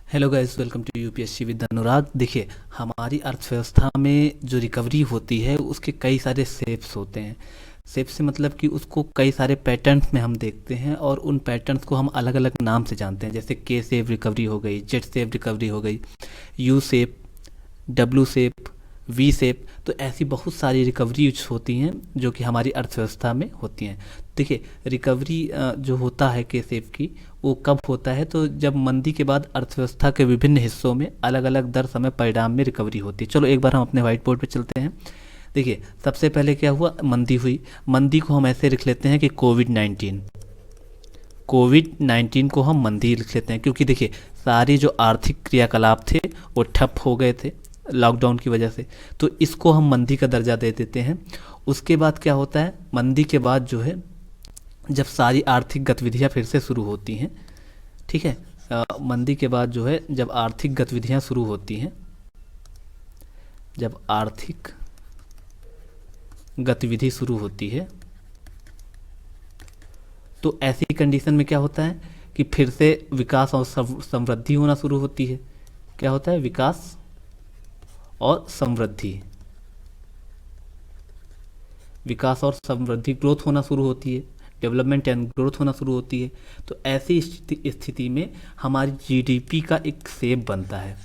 Hello guys, welcome to UPSC with Anurag. देखिए, हमारी अर्थव्यवस्था में जो रिकवरी होती है उसके कई सारे शेप्स होते हैं। शेप से मतलब कि उसको कई सारे पैटर्न्स में हम देखते हैं और उन पैटर्न्स को हम अलग अलग नाम से जानते हैं। जैसे के शेप रिकवरी हो गई, जेड शेप रिकवरी हो गई, U shape, W shape, V shape. तो ऐसी बहुत सारी रिकवरीज होती हैं जो कि हमारी अर्थव्यवस्था में होती हैं। देखिए, रिकवरी जो होता है के शेप की, वो कब होता है? तो जब मंदी के बाद अर्थव्यवस्था के विभिन्न हिस्सों में अलग अलग दर समय परिणाम में रिकवरी होती है। चलो एक बार हम अपने व्हाइट बोर्ड पे चलते हैं। देखिए, सबसे पहले क्या हुआ? मंदी हुई। मंदी को हम ऐसे लिख लेते हैं कि कोविड 19। कोविड 19 को हम मंदी लिख लेते हैं क्योंकि देखिए, सारे जो आर्थिक क्रियाकलाप थे वो ठप हो गए थे लॉकडाउन की वजह से। तो इसको हम मंदी का दर्जा दे देते हैं। उसके बाद क्या होता है? मंदी के बाद जो है, जब सारी आर्थिक गतिविधियां फिर से शुरू होती हैं, ठीक है, मंदी के बाद जो है जब आर्थिक गतिविधियां शुरू होती हैं, जब आर्थिक गतिविधि शुरू होती है, तो ऐसी कंडीशन में क्या होता है कि फिर से विकास और समृद्धि होना शुरू होती है। क्या होता है? विकास और समृद्धि। विकास और समृद्धि, ग्रोथ होना शुरू होती है, डेवलपमेंट एंड ग्रोथ होना शुरू होती है। तो ऐसी स्थिति में हमारी जीडीपी का एक शेप बनता है।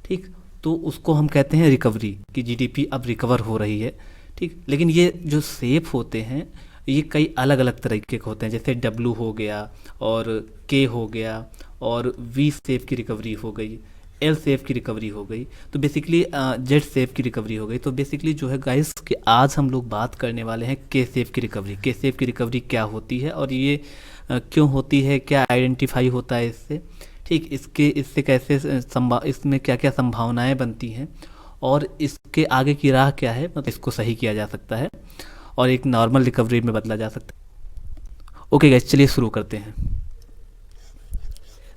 ठीक, तो उसको हम कहते हैं रिकवरी, कि जीडीपी अब रिकवर हो रही है। ठीक, लेकिन ये जो शेप होते हैं ये कई अलग अलग तरीके के होते हैं। जैसे डब्लू हो गया और के हो गया और वी शेप की रिकवरी हो गई, एल शेप की रिकवरी हो गई, तो बेसिकली जेड शेप की रिकवरी हो गई। तो बेसिकली जो है गाइस, कि आज हम लोग बात करने वाले हैं के शेप की रिकवरी। के शेप की रिकवरी क्या होती है और ये क्यों होती है, क्या आइडेंटिफाई होता है इससे, ठीक, इससे कैसे इसमें क्या क्या संभावनाएं बनती हैं और इसके आगे की राह क्या है, मतलब इसको सही किया जा सकता है और एक नॉर्मल रिकवरी में बदला जा सकता है। ओके गाइस, चलिए शुरू करते हैं।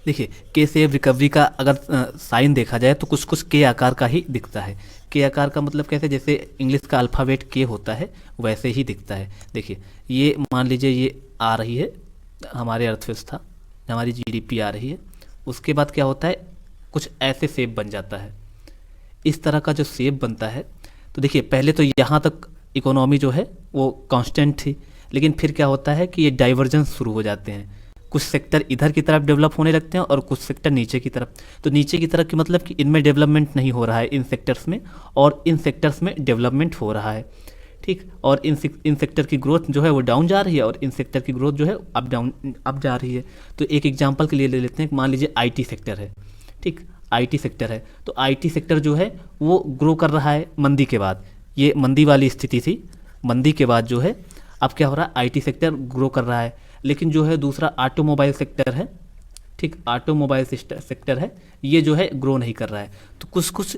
देखिए, के सेव रिकवरी का अगर साइन देखा जाए तो कुछ कुछ के आकार का ही दिखता है। के आकार का मतलब कैसे? जैसे इंग्लिश का अल्फ़ाबेट के होता है वैसे ही दिखता है। देखिए, ये मान लीजिए ये आ रही है हमारे अर्थव्यवस्था, हमारी जीडीपी आ रही है। उसके बाद क्या होता है? कुछ ऐसे शेप बन जाता है। इस तरह का जो शेप बनता है, तो देखिए पहले तो यहाँ तक इकोनॉमी जो है वो कांस्टेंट थी, लेकिन फिर क्या होता है कि ये डाइवर्जेंस शुरू हो जाते हैं। कुछ सेक्टर इधर की तरफ डेवलप होने लगते हैं और कुछ सेक्टर नीचे की तरफ। तो नीचे की तरफ की मतलब कि इनमें डेवलपमेंट नहीं हो रहा है इन सेक्टर्स में, और इन सेक्टर्स में डेवलपमेंट हो रहा है। ठीक, और इन सेक्टर की ग्रोथ जो है वो डाउन जा रही है और इन सेक्टर की ग्रोथ जो है अप जा रही है। तो एक एग्जांपल के लिए ले लेते हैं, मान लीजिए आईटी सेक्टर है। ठीक, आईटी सेक्टर है, तो आईटी सेक्टर जो है वो ग्रो कर रहा है मंदी के बाद। ये मंदी वाली स्थिति थी। मंदी के बाद जो है अब क्या हो रहा है? आईटी सेक्टर ग्रो कर रहा है। लेकिन जो है दूसरा ऑटोमोबाइल सेक्टर है, ठीक, ऑटोमोबाइल सेक्टर है, ये जो है ग्रो नहीं कर रहा है। तो कुछ कुछ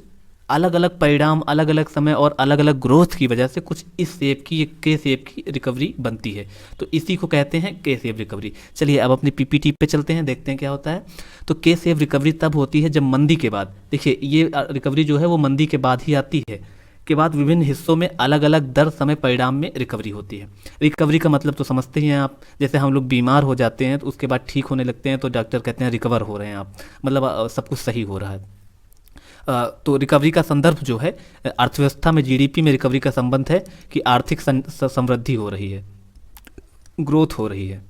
अलग अलग परिणाम, अलग अलग समय और अलग अलग ग्रोथ की वजह से कुछ इस शेप की, ये के शेप की रिकवरी बनती है। तो इसी को कहते हैं के शेप रिकवरी। चलिए अब अपनी पीपीटी पे चलते हैं, देखते हैं क्या होता है। तो के शेप रिकवरी तब होती है जब मंदी के बाद, देखिए ये रिकवरी जो है वो मंदी के बाद ही आती है, के बाद विभिन्न हिस्सों में अलग अलग दर समय परिणाम में रिकवरी होती है। रिकवरी का मतलब तो समझते ही हैं आप। जैसे हम लोग बीमार हो जाते हैं तो उसके बाद ठीक होने लगते हैं तो डॉक्टर कहते हैं रिकवर हो रहे हैं आप, मतलब सब कुछ सही हो रहा है। तो रिकवरी का संदर्भ जो है, अर्थव्यवस्था में जीडीपी में रिकवरी का संबंध है कि आर्थिक समृद्धि हो रही है, ग्रोथ हो रही है,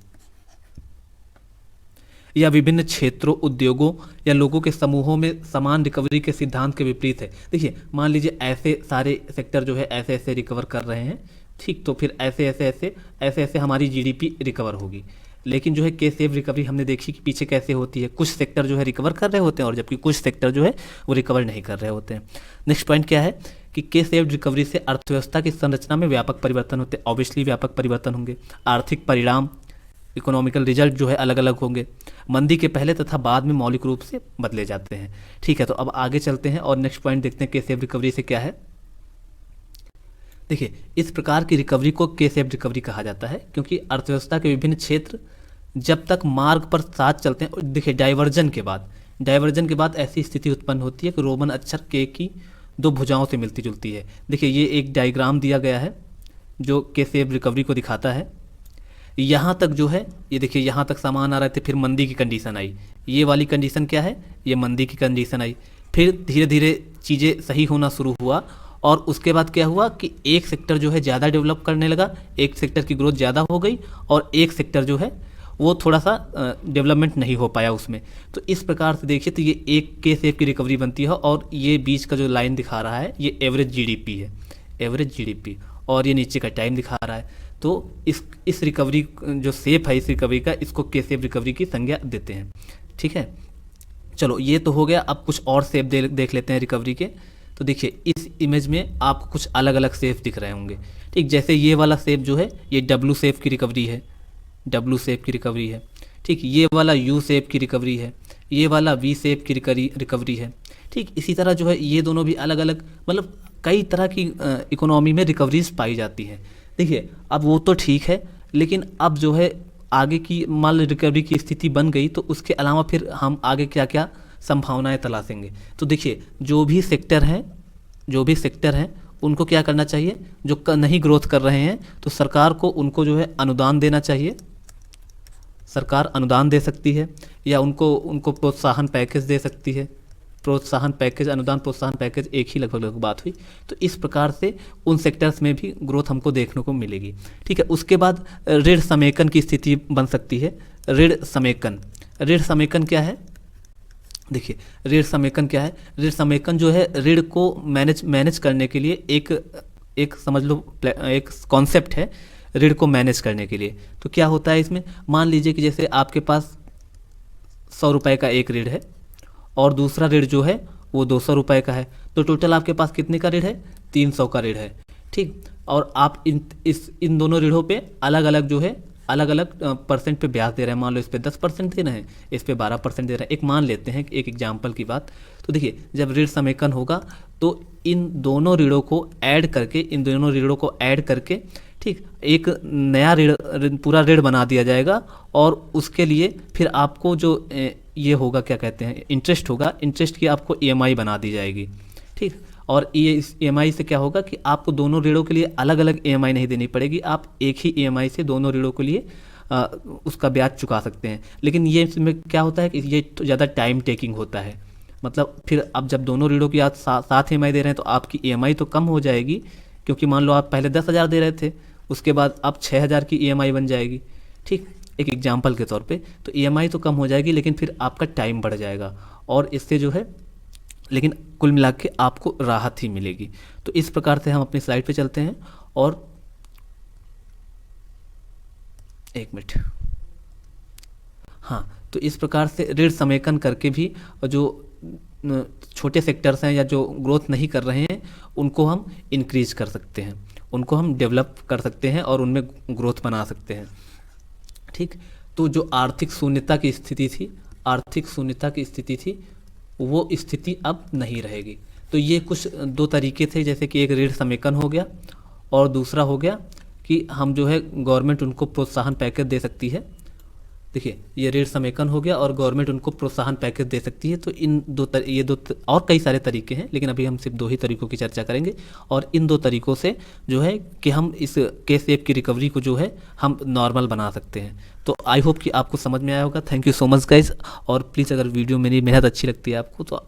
या विभिन्न क्षेत्रों, उद्योगों या लोगों के समूहों में समान रिकवरी के सिद्धांत के विपरीत है। देखिए, मान लीजिए ऐसे सारे सेक्टर जो है ऐसे ऐसे रिकवर कर रहे हैं, ठीक, तो फिर ऐसे ऐसे ऐसे ऐसे ऐसे हमारी जीडीपी रिकवर होगी। लेकिन जो है के सेव रिकवरी हमने देखी कि पीछे कैसे होती है, कुछ सेक्टर जो है रिकवर कर रहे होते हैं और जबकि कुछ सेक्टर जो है वो रिकवर नहीं कर रहे होते हैं। नेक्स्ट पॉइंट क्या है कि के सेव रिकवरी से अर्थव्यवस्था की संरचना में व्यापक परिवर्तन होते हैं। ऑब्वियसली व्यापक परिवर्तन होंगे। आर्थिक परिणाम, इकोनॉमिकल रिजल्ट जो है अलग अलग होंगे। मंदी के पहले तथा बाद में मौलिक रूप से बदले जाते हैं। ठीक है, तो अब आगे चलते हैं और नेक्स्ट पॉइंट देखते हैं के सेव रिकवरी से क्या है। देखिए, इस प्रकार की रिकवरी को के सेव रिकवरी कहा जाता है क्योंकि अर्थव्यवस्था के विभिन्न क्षेत्र जब तक मार्ग पर साथ चलते हैं। देखिए, डाइवर्जन के बाद ऐसी स्थिति उत्पन्न होती है कि रोमन अक्षर के की दो भुजाओं से मिलती जुलती है। देखिए, ये एक डायग्राम दिया गया है जो के सेव रिकवरी को दिखाता है। यहाँ तक जो है, ये देखिए यहाँ तक सामान आ रहे थे, फिर मंदी की कंडीशन आई। ये वाली कंडीशन क्या है, ये मंदी की कंडीशन आई। फिर धीरे धीरे चीज़ें सही होना शुरू हुआ, और उसके बाद क्या हुआ कि एक सेक्टर जो है ज़्यादा डेवलप करने लगा, एक सेक्टर की ग्रोथ ज़्यादा हो गई, और एक सेक्टर जो है वो थोड़ा सा डेवलपमेंट नहीं हो पाया उसमें। तो इस प्रकार से देखिए तो ये एक के शेप की रिकवरी बनती है, और ये बीच का जो लाइन दिखा रहा है ये एवरेज जीडीपी है, एवरेज जीडीपी, और ये नीचे का टाइम दिखा रहा है। तो इस रिकवरी जो शेप है इस रिकवरी का, इसको के शेप रिकवरी की संज्ञा देते हैं। ठीक है, चलो ये तो हो गया। अब कुछ और शेप देख लेते हैं रिकवरी के। तो देखिए इस इमेज में आपको कुछ अलग अलग शेप दिख रहे होंगे। ठीक, जैसे ये वाला शेप जो है ये डब्लू शेप की रिकवरी है, डब्लू शेप की रिकवरी है। ठीक, ये वाला यू शेप की रिकवरी है, ये वाला वी शेप की रिकवरी है। ठीक, इसी तरह जो है ये दोनों भी अलग अलग, मतलब कई तरह की इकोनॉमी में रिकवरीज पाई जाती हैं। देखिए अब वो तो ठीक है, लेकिन अब जो है आगे की मान रिकवरी की स्थिति बन गई, तो उसके अलावा फिर हम आगे क्या क्या संभावनाएं तलाशेंगे। तो देखिए जो भी सेक्टर हैं उनको क्या करना चाहिए, जो नहीं ग्रोथ कर रहे हैं तो सरकार को उनको जो है अनुदान देना चाहिए। सरकार अनुदान दे सकती है, या उनको प्रोत्साहन पैकेज दे सकती है। प्रोत्साहन पैकेज, अनुदान प्रोत्साहन पैकेज एक ही लगभग बात हुई। तो इस प्रकार से उन सेक्टर्स में भी ग्रोथ हमको देखने को मिलेगी। ठीक है, उसके बाद ऋण समेकन की स्थिति बन सकती है। ऋण समेकन क्या है, देखिए ऋण समेकन क्या है। ऋण समेकन जो है ऋण को मैनेज करने के लिए एक समझ लो एक कॉन्सेप्ट है ऋण को मैनेज करने के लिए। तो क्या होता है इसमें, मान लीजिए कि जैसे आपके पास 100 रुपये का एक ऋण है, और दूसरा ऋण जो है वो 200 रुपये का है, तो टोटल आपके पास कितने का ऋण है, 300 का ऋण है। ठीक, और आप इन दोनों ऋणों पे अलग अलग जो है अलग अलग परसेंट पे ब्याज दे रहे हैं। मान लो इस पे 10% दे रहे हैं, इस पे 12% दे रहे हैं। एक मान लेते हैं एक एग्जाम्पल की बात। तो देखिए जब ऋण समेकन होगा तो इन दोनों ऋणों को ऐड करके ठीक एक नया पूरा ऋण बना दिया जाएगा, और उसके लिए फिर आपको जो ये होगा क्या कहते हैं इंटरेस्ट होगा, इंटरेस्ट की आपको ईएमआई बना दी जाएगी। ठीक, और ये इस ईएमआई से क्या होगा कि आपको दोनों ऋणों के लिए अलग अलग ईएमआई नहीं देनी पड़ेगी, आप एक ही ईएमआई से दोनों ऋणों के लिए उसका ब्याज चुका सकते हैं। लेकिन ये इसमें क्या होता है कि ये ज़्यादा टाइम टेकिंग होता है। मतलब फिर अब जब दोनों ऋणों की आप साथ ईएमआई दे रहे हैं तो आपकी ईएमआई तो कम हो जाएगी, क्योंकि मान लो आप पहले 10,000 दे रहे थे, उसके बाद अब 6,000 की ईएमआई बन जाएगी। ठीक, एक एग्जाम्पल के तौर पे। तो ईएमआई तो कम हो जाएगी, लेकिन फिर आपका टाइम बढ़ जाएगा, और इससे जो है लेकिन कुल मिला के आपको राहत ही मिलेगी। तो इस प्रकार से हम अपनी स्लाइड पे चलते हैं, और एक मिनट, हाँ, तो इस प्रकार से ऋण समेकन करके भी जो छोटे सेक्टर्स हैं या जो ग्रोथ नहीं कर रहे हैं उनको हम इंक्रीज कर सकते हैं, उनको हम डेवलप कर सकते हैं, और उनमें ग्रोथ बना सकते हैं। ठीक, तो जो आर्थिक शून्यता की स्थिति थी वो स्थिति अब नहीं रहेगी। तो ये कुछ दो तरीके थे, जैसे कि एक ऋण समेकन हो गया, और दूसरा हो गया कि हम जो है गवर्नमेंट उनको प्रोत्साहन पैकेज दे सकती है। देखिए ये ऋण समेकन हो गया, और गवर्नमेंट उनको प्रोत्साहन पैकेज दे सकती है। तो और कई सारे तरीके हैं, लेकिन अभी हम सिर्फ 2 ही तरीकों की चर्चा करेंगे। और इन 2 तरीकों से जो है कि हम इस के शेप की रिकवरी को जो है हम नॉर्मल बना सकते हैं। तो आई होप कि आपको समझ में आया होगा। Thank you so much guys. और प्लीज़ अगर वीडियो मेरी मेहनत अच्छी लगती है आपको तो आप